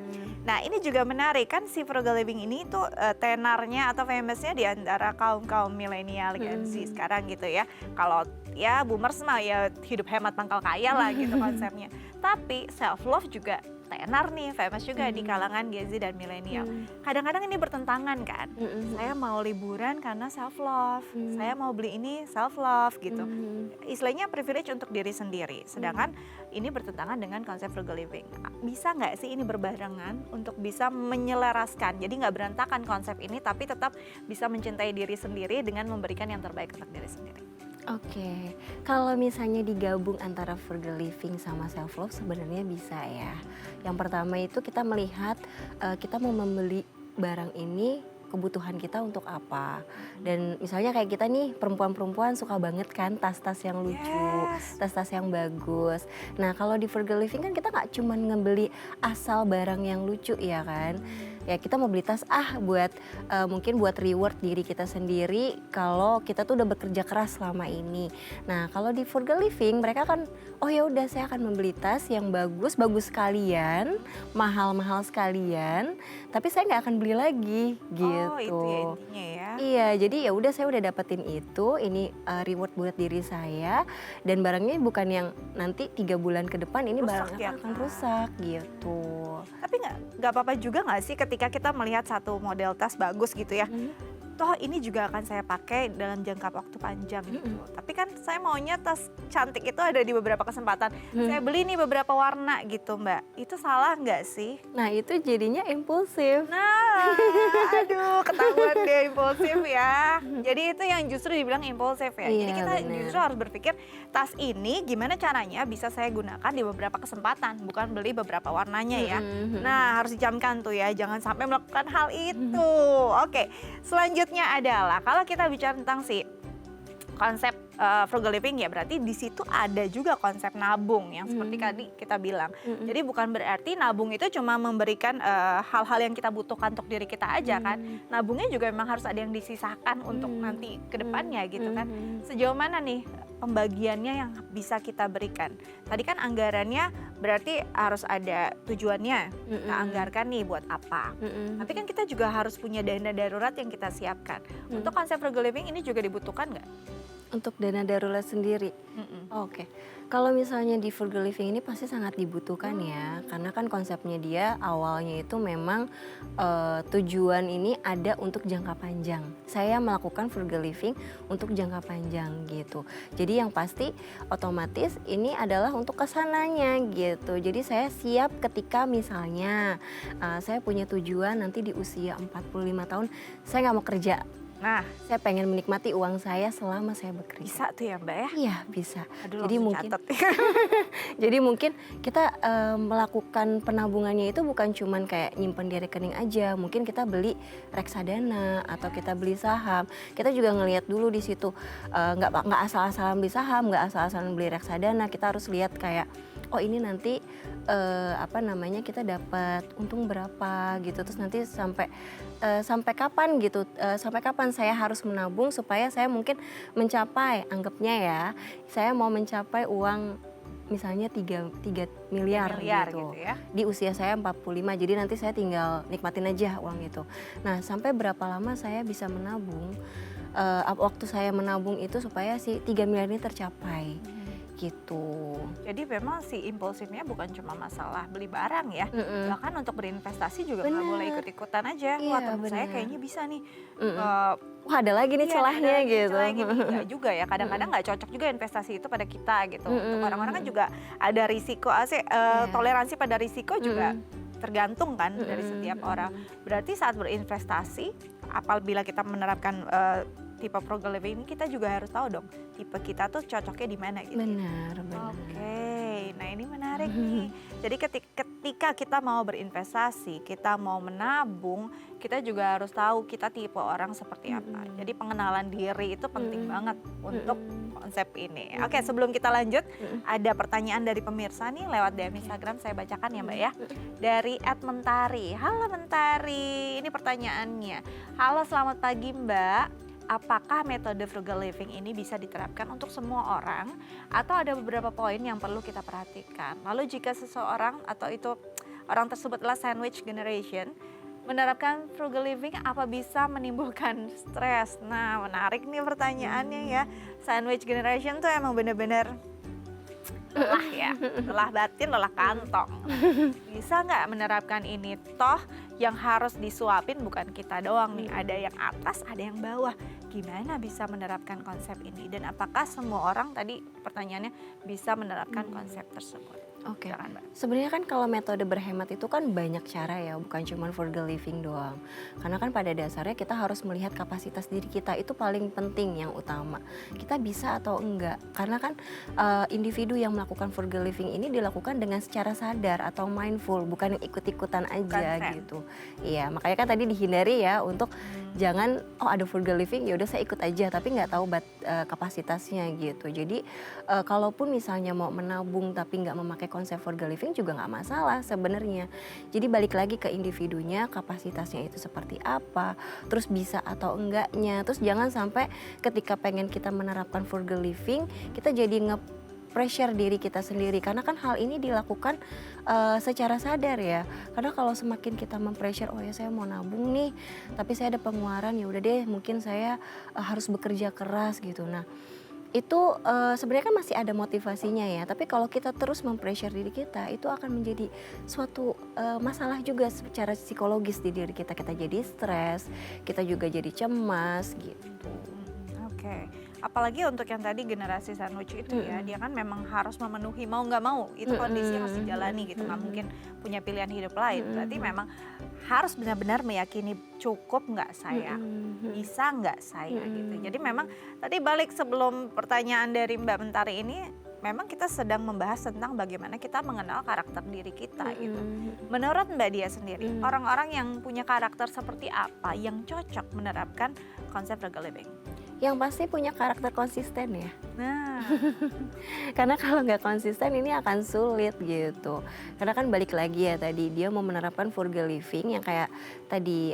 Nah ini juga menarik kan, si frugal living ini tuh tenarnya atau famous-nya di antara kaum milenial Gen Z sekarang gitu ya. Kalau ya boomers mah ya hidup hemat pangkal kaya lah gitu konsepnya. Tapi self love juga tenar nih, famous juga di kalangan Gen Z dan milenial. Kadang-kadang ini bertentangan kan. Saya mau liburan karena self love, saya mau beli ini self love gitu. Istilahnya privilege untuk diri sendiri. Sedangkan ini bertentangan dengan konsep frugal living. Bisa nggak sih ini berbarengan untuk bisa menyelaraskan? Jadi nggak berantakan konsep ini, tapi tetap bisa mencintai diri sendiri dengan memberikan yang terbaik untuk diri sendiri. Oke, kalau misalnya digabung antara frugal living sama self love sebenarnya bisa ya. Yang pertama itu kita melihat kita mau membeli barang ini kebutuhan kita untuk apa. Dan misalnya kayak kita nih perempuan-perempuan suka banget kan tas-tas yang lucu, Yes. tas-tas yang bagus. Nah kalau di Frugal Living kan kita nggak cuman ngebeli asal barang yang lucu ya kan. Ya kita mau beli tas buat mungkin buat reward diri kita sendiri kalau kita tuh udah bekerja keras selama ini. Nah kalau di Frugal Living mereka kan oh ya udah saya akan membeli tas yang bagus sekalian, mahal-mahal sekalian, tapi saya nggak akan beli lagi gitu. Oh itu ya intinya ya. Iya, jadi ya udah saya udah dapetin itu, ini reward buat diri saya dan barangnya bukan yang nanti 3 bulan ke depan ini Rusak barangnya ya, akan Kak? rusak gitu. Tapi nggak apa-apa juga nggak sih ketika kita melihat satu model tas bagus gitu ya. Toh ini juga akan saya pakai dalam jangka waktu panjang gitu. Tapi kan saya maunya tas cantik itu ada di beberapa kesempatan. Saya beli nih beberapa warna gitu Mbak. Itu salah nggak sih? Nah itu jadinya impulsif. Nah, aduh ketahuan deh impulsif ya. Jadi itu yang justru dibilang impulsif ya. Jadi Iya, kita benar. justru harus berpikir tas ini gimana caranya bisa saya gunakan di beberapa kesempatan, bukan beli beberapa warnanya ya. Nah harus dijamkan tuh ya, jangan sampai melakukan hal itu. Oke, selanjutnya adalah kalau kita bicara tentang si konsep frugal living ya berarti di situ ada juga konsep nabung yang seperti tadi kita bilang. Jadi bukan berarti nabung itu cuma memberikan hal-hal yang kita butuhkan untuk diri kita aja kan. Nabungnya juga memang harus ada yang disisahkan untuk nanti ke depannya gitu kan. Sejauh mana nih pembagiannya yang bisa kita berikan? Tadi kan anggarannya berarti harus ada tujuannya. Kita anggarkan nih buat apa. Tapi kan kita juga harus punya dana darurat yang kita siapkan. Untuk konsep frugal living ini juga dibutuhkan nggak? Untuk dana darurat sendiri. Oke. Kalau misalnya di Frugal Living ini pasti sangat dibutuhkan ya, karena kan konsepnya dia awalnya itu memang tujuan ini ada untuk jangka panjang. Saya melakukan Frugal Living untuk jangka panjang gitu. Jadi yang pasti otomatis ini adalah untuk kesananya gitu. Jadi saya siap ketika misalnya saya punya tujuan nanti di usia 45 tahun saya nggak mau kerja. Nah, Saya pengen menikmati uang saya selama saya bekerja. bisa tuh ya Mbak ya? Iya bisa. Aduh, Jadi langsung mungkin catet. jadi mungkin kita melakukan penabungannya itu bukan cuman kayak nyimpen di rekening aja. Mungkin kita beli reksadana atau kita beli saham. Kita juga ngelihat dulu di situ nggak asal-asalan beli saham, nggak asal-asalan beli reksadana. Kita harus lihat kayak oh ini nanti kita dapat untung berapa gitu. Terus nanti sampai kapan gitu? Sampai kapan saya harus menabung supaya saya mungkin mencapai anggapnya ya. Saya mau mencapai uang misalnya 3 miliar gitu. ya. Di usia saya 45, jadi nanti saya tinggal nikmatin aja uang itu. Nah, sampai berapa lama saya bisa menabung, waktu saya menabung itu supaya si 3 miliar ini tercapai gitu. Jadi memang si impulsifnya bukan cuma masalah beli barang ya, bahkan untuk berinvestasi juga nggak Bener. boleh ikut-ikutan aja. Iya, Wah teman saya bener. kayaknya bisa nih. Wah ada lagi nih Iya, celahnya ada gitu. celah gini. Nggak juga ya, kadang-kadang nggak cocok juga investasi itu pada kita gitu. Untuk orang-orang kan juga ada risiko, toleransi pada risiko juga tergantung kan dari setiap orang. Berarti saat berinvestasi, apabila kita menerapkan tipe frugal living ini, kita juga harus tahu dong tipe kita tuh cocoknya di mana gitu. Benar. Oke, nah ini menarik nih. Jadi ketika kita mau berinvestasi, kita mau menabung, kita juga harus tahu kita tipe orang seperti apa. Jadi pengenalan diri itu penting banget untuk konsep ini. Oke, sebelum kita lanjut, ada pertanyaan dari pemirsa nih lewat DM Instagram, saya bacakan ya Mbak ya. Dari @mentari. Halo Mentari, ini pertanyaannya. Halo selamat pagi Mbak. Apakah metode frugal living ini bisa diterapkan untuk semua orang atau ada beberapa poin yang perlu kita perhatikan? Lalu jika seseorang atau itu orang tersebut adalah sandwich generation, menerapkan frugal living apa bisa menimbulkan stres? Nah menarik nih pertanyaannya ya. Sandwich generation tuh emang bener-bener lelah ya, lelah batin, lelah kantong. Bisa nggak menerapkan ini? Toh yang harus disuapin bukan kita doang nih, ada yang atas, ada yang bawah. Gimana bisa menerapkan konsep ini? Dan apakah semua orang tadi pertanyaannya bisa menerapkan konsep tersebut? Oke, Silakan, Mbak. sebenarnya kan kalau metode berhemat itu kan banyak cara ya, bukan cuma for the living doang. Karena kan pada dasarnya kita harus melihat kapasitas diri kita, itu paling penting yang utama. Kita bisa atau enggak, karena kan individu yang melakukan for the living ini dilakukan dengan secara sadar atau mindful, bukan yang ikut-ikutan aja tren. gitu. Iya, makanya kan tadi dihindari ya untuk jangan ada for the living ya udah saya ikut aja, tapi nggak tahu kapasitasnya gitu. Jadi kalaupun misalnya mau menabung tapi nggak memakai konsep for the living juga nggak masalah sebenarnya. Jadi balik lagi ke individunya, kapasitasnya itu seperti apa, terus bisa atau enggaknya. Terus jangan sampai ketika pengen kita menerapkan for the living, kita jadi pressure diri kita sendiri, karena kan hal ini dilakukan secara sadar ya. Karena kalau semakin kita mempressure, oh ya saya mau nabung nih, tapi saya ada pengeluaran, ya udah deh mungkin saya harus bekerja keras gitu. Nah itu sebenarnya kan masih ada motivasinya ya, tapi kalau kita terus mempressure diri kita, itu akan menjadi suatu masalah juga secara psikologis di diri kita. Kita jadi stres, kita juga jadi cemas gitu. Oke, apalagi untuk yang tadi generasi sandwich itu ya, dia kan memang harus memenuhi mau nggak mau, itu kondisi harus dijalani gitu, nggak mungkin punya pilihan hidup lain. Berarti memang harus benar-benar meyakini cukup nggak saya, bisa nggak saya gitu. Jadi memang tadi balik sebelum pertanyaan dari Mbak Mentari ini, memang kita sedang membahas tentang bagaimana kita mengenal karakter diri kita gitu. Menurut Mbak Dia sendiri, orang-orang yang punya karakter seperti apa yang cocok menerapkan konsep frugal living? Yang pasti punya karakter konsisten ya. Nah, Karena kalau nggak konsisten ini akan sulit gitu. Karena kan balik lagi ya tadi, dia mau menerapkan frugal living yang kayak tadi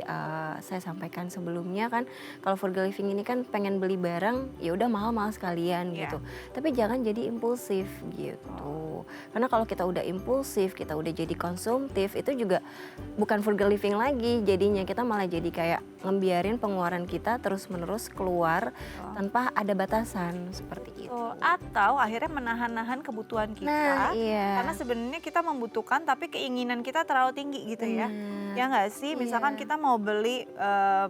saya sampaikan sebelumnya kan, kalau frugal living ini kan pengen beli barang ya udah mahal-mahal sekalian gitu. Tapi jangan jadi impulsif gitu. Karena kalau kita udah impulsif, kita udah jadi konsumtif, itu juga bukan frugal living lagi. Jadinya kita malah jadi kayak ngebiarin pengeluaran kita terus-menerus keluar tanpa ada batasan seperti itu. atau akhirnya menahan-nahan kebutuhan kita, Nah, iya. karena sebenarnya kita membutuhkan tapi keinginan kita terlalu tinggi gitu ya. Benar. Ya nggak sih, misalkan Iya. kita mau beli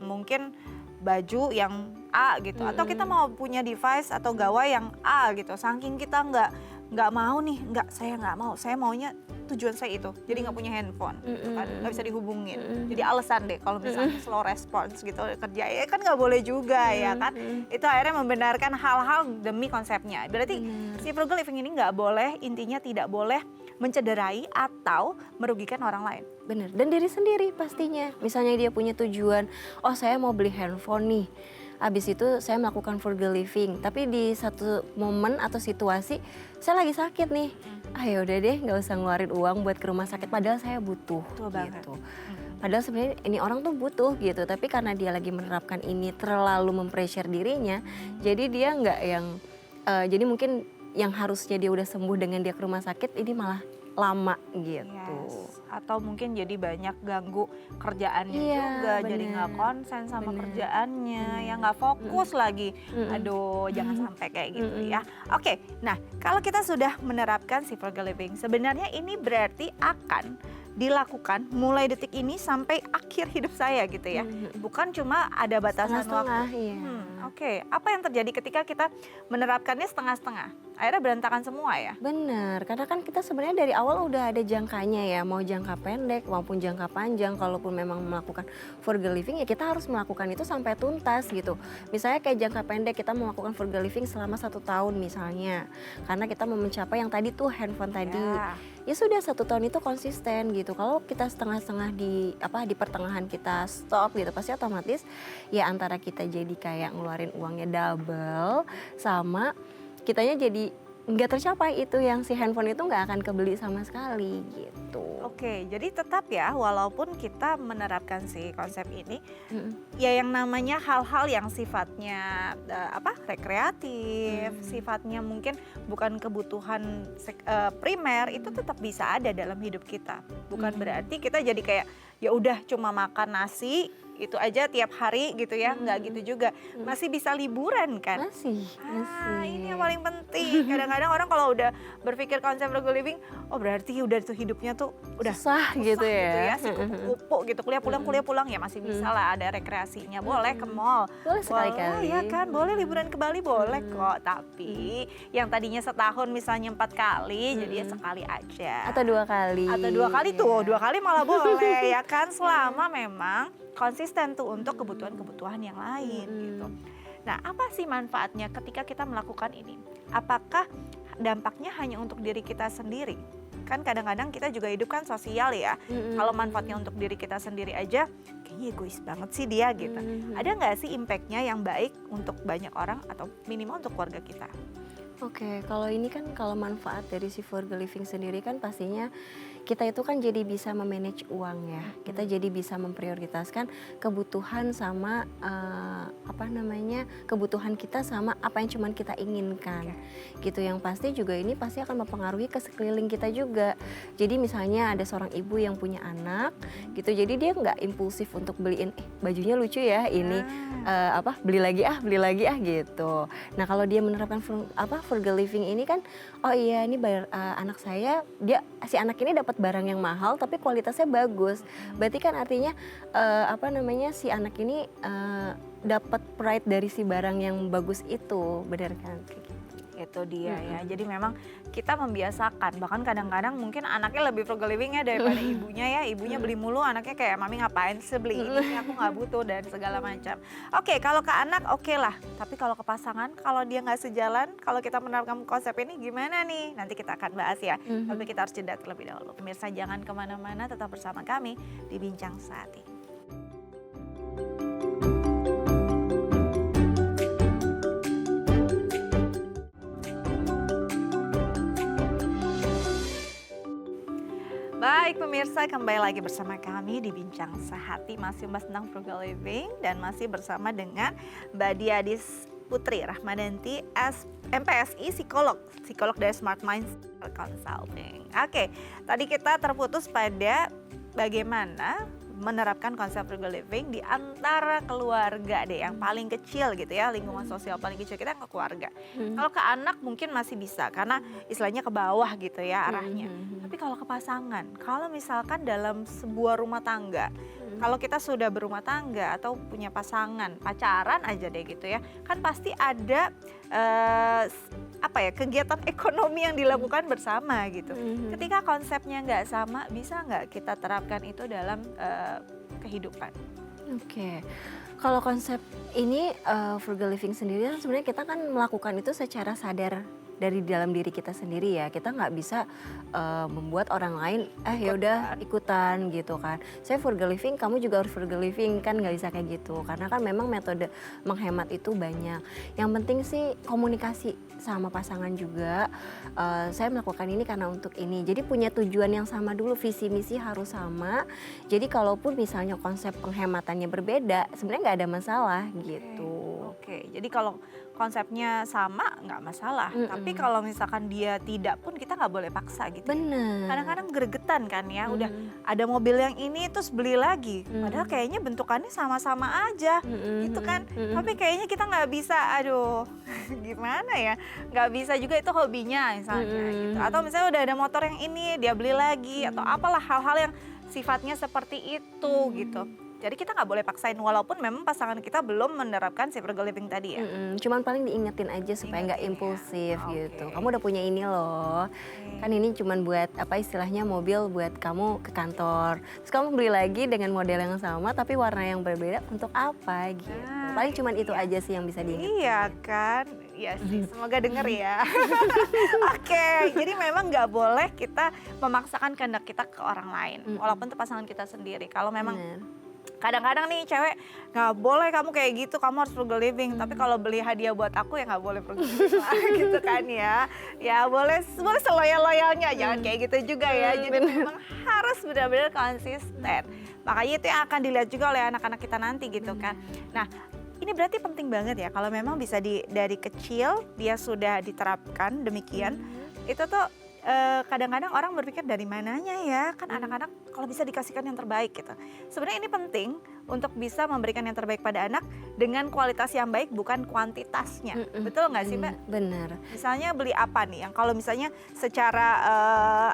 mungkin baju yang A gitu, atau kita mau punya device atau gawai yang A gitu, saking kita nggak mau nih, saya nggak mau, saya maunya tujuan saya itu, jadi nggak punya handphone, gitu kan, nggak bisa dihubungin, jadi alasan deh kalau misalnya slow response gitu kerja, ya kan nggak boleh juga ya kan, itu akhirnya membenarkan hal-hal demi konsepnya. Berarti si frugal living ini nggak boleh, intinya tidak boleh mencederai atau merugikan orang lain. Bener, dan diri sendiri pastinya. Misalnya dia punya tujuan, oh saya mau beli handphone nih. Abis itu saya melakukan frugal living, tapi di satu momen atau situasi saya lagi sakit nih. Ya udah deh, nggak usah ngeluarin uang buat ke rumah sakit. Padahal saya butuh Betul banget. gitu. Padahal sebenarnya ini orang tuh butuh gitu, tapi karena dia lagi menerapkan ini terlalu mempressure dirinya, jadi dia nggak yang, jadi mungkin yang harusnya dia udah sembuh dengan dia ke rumah sakit, ini malah lama gitu. Yes. Atau mungkin jadi banyak ganggu kerjaannya Iya, juga, jadi nggak bener. konsen sama Bener. kerjaannya, ya nggak fokus lagi. Aduh, jangan sampai kayak gitu ya. Oke, nah kalau kita sudah menerapkan si frugal living, sebenarnya ini berarti akan dilakukan mulai detik ini sampai akhir hidup saya gitu ya. Bukan cuma ada batasan Setengah-setengah, waktu. iya. Oke, apa yang terjadi ketika kita menerapkannya setengah-setengah? Akhirnya berantakan semua ya? Bener, karena kan kita sebenarnya dari awal udah ada jangkanya ya, mau jangka pendek maupun jangka panjang. Kalaupun memang melakukan frugal living ya kita harus melakukan itu sampai tuntas gitu. Misalnya kayak jangka pendek kita melakukan frugal living selama 1 tahun misalnya, karena kita mau mencapai yang tadi tuh handphone tadi. Ya sudah 1 tahun itu konsisten gitu. Kalau kita setengah-setengah di pertengahan kita stop gitu, pasti otomatis ya antara kita jadi kayak ngeluarin uangnya double, sama kitanya jadi nggak tercapai itu, yang si handphone itu nggak akan kebeli sama sekali gitu. Oke, jadi tetap ya, walaupun kita menerapkan si konsep ini, ya yang namanya hal-hal yang sifatnya rekreatif, sifatnya mungkin bukan kebutuhan primer, itu tetap bisa ada dalam hidup kita. Bukan berarti kita jadi kayak ya udah cuma makan nasi itu aja tiap hari gitu ya, nggak gitu juga. Masih bisa liburan kan? Masih. Ini yang paling penting. Kadang-kadang orang kalau udah berpikir konsep frugal living, oh berarti udah tuh hidupnya tuh udah Susah gitu ya. si kupu-kupu gitu. Kuliah pulang ya masih bisa lah ada rekreasinya. Boleh ke mall. Boleh sekali-kali. Ya kan, boleh liburan ke Bali boleh kok. Tapi yang tadinya setahun misalnya 4 kali, jadi ya sekali aja. Atau 2 kali. Atau 2 kali tuh, 2 kali malah boleh ya kan, selama memang konsisten tuh untuk kebutuhan-kebutuhan yang lain gitu. Nah, apa sih manfaatnya ketika kita melakukan ini? Apakah dampaknya hanya untuk diri kita sendiri? Kan kadang-kadang kita juga hidup kan sosial ya. Kalau manfaatnya untuk diri kita sendiri aja, kayaknya egois banget sih dia gitu. Ada nggak sih impactnya yang baik untuk banyak orang atau minimal untuk keluarga kita? Oke, kalau ini kan kalau manfaat dari si frugal living sendiri kan pastinya kita itu kan jadi bisa memanage uang ya. Kita jadi bisa memprioritaskan kebutuhan sama kebutuhan kita sama apa yang cuman kita inginkan. Gitu, yang pasti juga ini pasti akan mempengaruhi ke sekeliling kita juga. Jadi misalnya ada seorang ibu yang punya anak gitu, jadi dia nggak impulsif untuk beliin bajunya lucu ya ini beli lagi gitu. Nah, kalau dia menerapkan frugal living ini kan, oh iya ini bayar anak saya, si anak ini dapat barang yang mahal tapi kualitasnya bagus. Berarti kan artinya si anak ini dapat pride dari si barang yang bagus itu, benar kan? Itu dia ya. Jadi memang kita membiasakan. Bahkan kadang-kadang mungkin anaknya lebih frugal living ya daripada ibunya ya. Ibunya beli mulu, anaknya kayak mami ngapain sih beli ini, aku nggak butuh dan segala macam. Oke, kalau ke anak oke lah. Tapi kalau ke pasangan, kalau dia nggak sejalan, kalau kita menerapkan konsep ini gimana nih? Nanti kita akan bahas ya. Tapi kita harus jeda terlebih dahulu. Pemirsa jangan kemana-mana, tetap bersama kami di Bincang Saat ini. Baik pemirsa, kembali lagi bersama kami di Bincang Sehati, masih membahas tentang frugal living dan masih bersama dengan Mbak Diadis Putri Rahmadanti, MPSI, psikolog dari Smart Minds Consulting. Oke, tadi kita terputus pada bagaimana menerapkan konsep frugal living di antara keluarga deh, yang paling kecil gitu ya, lingkungan sosial paling kecil kita ke keluarga. Kalau ke anak mungkin masih bisa karena istilahnya ke bawah gitu ya arahnya. Tapi kalau ke pasangan, kalau misalkan dalam sebuah rumah tangga, kalau kita sudah berumah tangga atau punya pasangan, pacaran aja deh gitu ya, kan pasti ada kegiatan ekonomi yang dilakukan bersama gitu. Ketika konsepnya nggak sama, bisa nggak kita terapkan itu dalam kehidupan? Oke, kalau konsep ini frugal living sendiri kan sebenarnya kita kan melakukan itu secara sadar dari dalam diri kita sendiri ya. Kita nggak bisa membuat orang lain yaudah ikutan gitu kan. Saya frugal living, kamu juga harus frugal living, kan nggak bisa kayak gitu. Karena kan memang metode menghemat itu banyak. Yang penting sih komunikasi sama pasangan juga. Saya melakukan ini karena untuk ini. Jadi punya tujuan yang sama dulu, visi misi harus sama. Jadi kalaupun misalnya konsep penghematannya berbeda, sebenarnya nggak ada masalah gitu. Oke, jadi kalau konsepnya sama nggak masalah. Tapi kalau misalkan dia tidak pun kita nggak boleh paksa gitu. Bener. Kadang-kadang gregetan kan ya, udah ada mobil yang ini terus beli lagi. Padahal kayaknya bentukannya sama-sama aja gitu kan. Tapi kayaknya kita nggak bisa, aduh gimana ya. Nggak bisa juga, itu hobinya misalnya gitu. Atau misalnya udah ada motor yang ini dia beli lagi atau apalah hal-hal yang sifatnya seperti itu gitu. Jadi kita nggak boleh paksain walaupun memang pasangan kita belum menerapkan si frugal living tadi ya. Cuman paling diingetin aja supaya nggak impulsif gitu. Kamu udah punya ini loh. Kan ini cuman buat istilahnya mobil buat kamu ke kantor. Terus kamu beli lagi dengan model yang sama tapi warna yang berbeda untuk apa gitu. Paling cuman itu aja sih yang bisa diingetin. Iya kan, iya sih. Semoga denger ya. Oke, jadi memang nggak boleh kita memaksakan kehendak kita ke orang lain, walaupun itu pasangan kita sendiri. Kalau memang kadang-kadang nih cewek, nggak boleh kamu kayak gitu, kamu harus frugal living. Tapi kalau beli hadiah buat aku ya nggak boleh frugal living lah, gitu kan ya. Ya boleh seloyal-loyalnya, jangan kayak gitu juga ya. Jadi memang harus benar-benar konsisten. Makanya itu yang akan dilihat juga oleh anak-anak kita nanti gitu kan. Nah, ini berarti penting banget ya kalau memang bisa dari kecil dia sudah diterapkan demikian. Itu tuh kadang-kadang orang berpikir dari mananya ya, kan anak-anak kalau bisa dikasihkan yang terbaik gitu. Sebenarnya ini penting untuk bisa memberikan yang terbaik pada anak dengan kualitas yang baik bukan kuantitasnya. Betul nggak sih Mbak? Benar. Misalnya beli apa nih yang kalau misalnya secara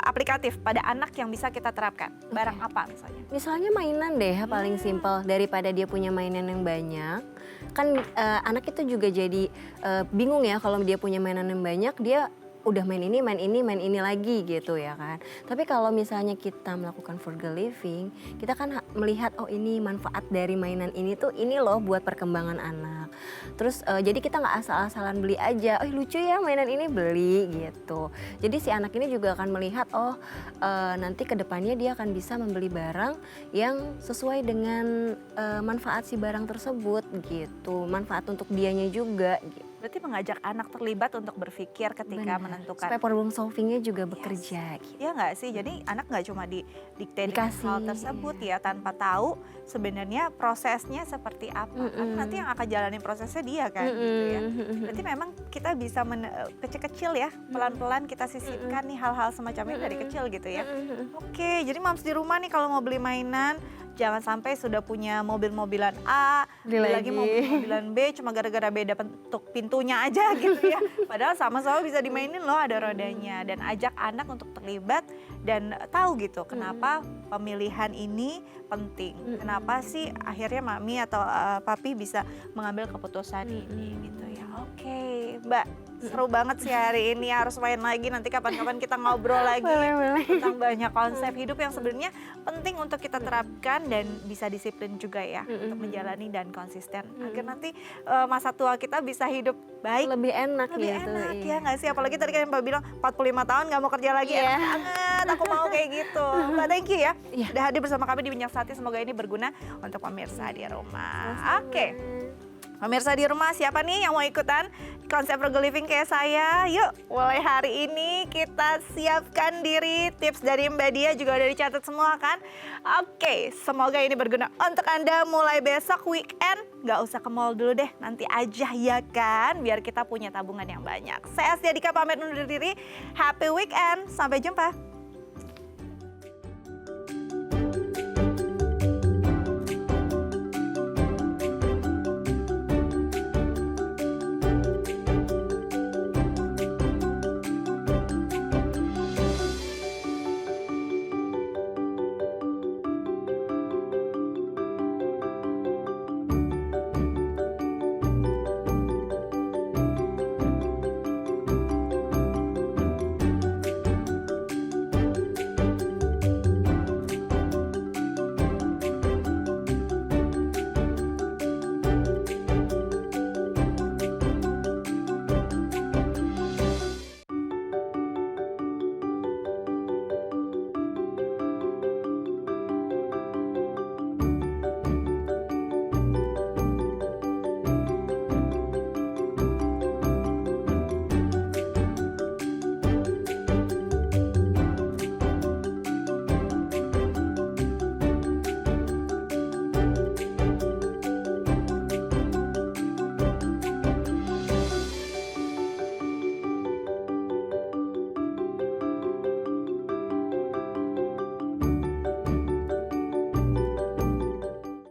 aplikatif pada anak yang bisa kita terapkan? Barang apa misalnya? Misalnya mainan deh paling simpel, daripada dia punya mainan yang banyak. Kan anak itu juga jadi bingung ya kalau dia punya mainan yang banyak, dia udah main ini, main ini, main ini lagi gitu ya kan. Tapi kalau misalnya kita melakukan frugal living, kita kan melihat oh ini manfaat dari mainan ini tuh ini loh buat perkembangan anak. Terus jadi kita nggak asal-asalan beli aja, oh lucu ya mainan ini, beli gitu. Jadi si anak ini juga akan melihat oh nanti kedepannya dia akan bisa membeli barang yang sesuai dengan manfaat si barang tersebut gitu. Manfaat untuk dianya juga gitu. Berarti mengajak anak terlibat untuk berpikir ketika Benar. menentukan. Supaya problem solvingnya juga bekerja gitu. Ya nggak sih, jadi anak nggak cuma didikte dengan Dikasih, hal tersebut ya tanpa tahu sebenarnya prosesnya seperti apa. Kan nanti yang akan jalanin prosesnya dia kan gitu ya. Berarti memang kita bisa kecil-kecil ya, pelan-pelan kita sisipkan nih hal-hal semacam ini dari kecil gitu ya. Oke, jadi moms di rumah nih kalau mau beli mainan, jangan sampai sudah punya mobil-mobilan A, Beli beli lagi lagi. mobil-mobilan B cuma gara-gara beda bentuk pintunya aja gitu ya. Padahal sama-sama bisa dimainin loh, ada rodanya. Dan ajak anak untuk terlibat dan tahu gitu kenapa pemilihan ini penting. Kenapa sih akhirnya mami atau papi bisa mengambil keputusan ini gitu ya. Oke, Mbak, seru banget sih hari ini, harus main lagi nanti kapan-kapan kita ngobrol lagi Boleh. tentang banyak konsep hidup yang sebenarnya penting untuk kita terapkan dan bisa disiplin juga ya untuk menjalani dan konsisten agar nanti masa tua kita bisa hidup baik, Lebih enak lebih gitu. enak iya. ya nggak sih, apalagi tadi kan Mbak bilang 45 tahun nggak mau kerja lagi, Iya. enak banget, aku mau kayak gitu. Mbak, thank you ya Iya. udah hadir bersama kami di Bincang Sati, semoga ini berguna untuk pemirsa di rumah. Oke, pemirsa di rumah, siapa nih yang mau ikutan konsep frugal living kayak saya? Yuk, mulai hari ini kita siapkan diri. Tips dari Mbak Dia juga udah dicatat semua kan? Oke, semoga ini berguna untuk Anda mulai besok weekend. Nggak usah ke mall dulu deh, nanti aja ya kan? Biar kita punya tabungan yang banyak. Saya Astia Dika pamit undur diri. Happy weekend, sampai jumpa.